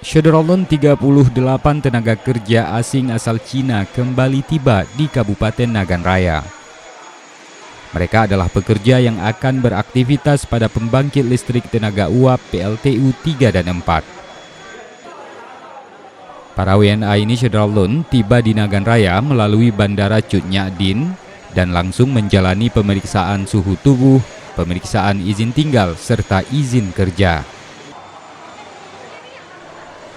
Syederolon 38 tenaga kerja asing asal Cina kembali tiba di Kabupaten Nagan Raya. Mereka adalah pekerja yang akan beraktivitas pada pembangkit listrik tenaga uap PLTU 3 dan 4. Para WNA ini Syederolon tiba di Nagan Raya melalui Bandara Cut Nyak Dien dan langsung menjalani pemeriksaan suhu tubuh, pemeriksaan izin tinggal, serta izin kerja.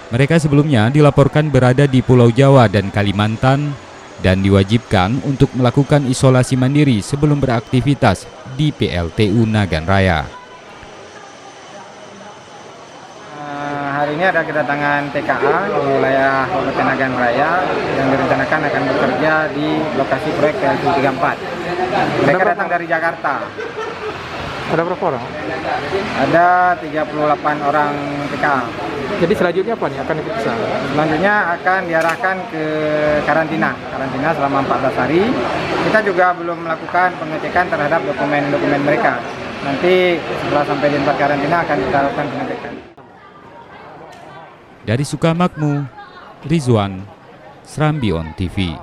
Mereka sebelumnya dilaporkan berada di Pulau Jawa dan Kalimantan dan diwajibkan untuk melakukan isolasi mandiri sebelum beraktivitas di PLTU Nagan Raya. Hari ini ada kedatangan TKA di wilayah Kabupaten Nagan Raya yang direncanakan akan bekerja di lokasi proyek PLTU 34. Mereka datang dari Jakarta. Ada berapa orang? Ada 38 orang TKA. Jadi selanjutnya apa nih akan diperiksa? Selanjutnya akan diarahkan ke karantina selama 14 hari. Kita juga belum melakukan pengecekan terhadap dokumen-dokumen mereka. Nanti setelah sampai di tempat karantina akan kita lakukan pengecekan. Dari Sukamakmur, Rizwan, Serambi On TV.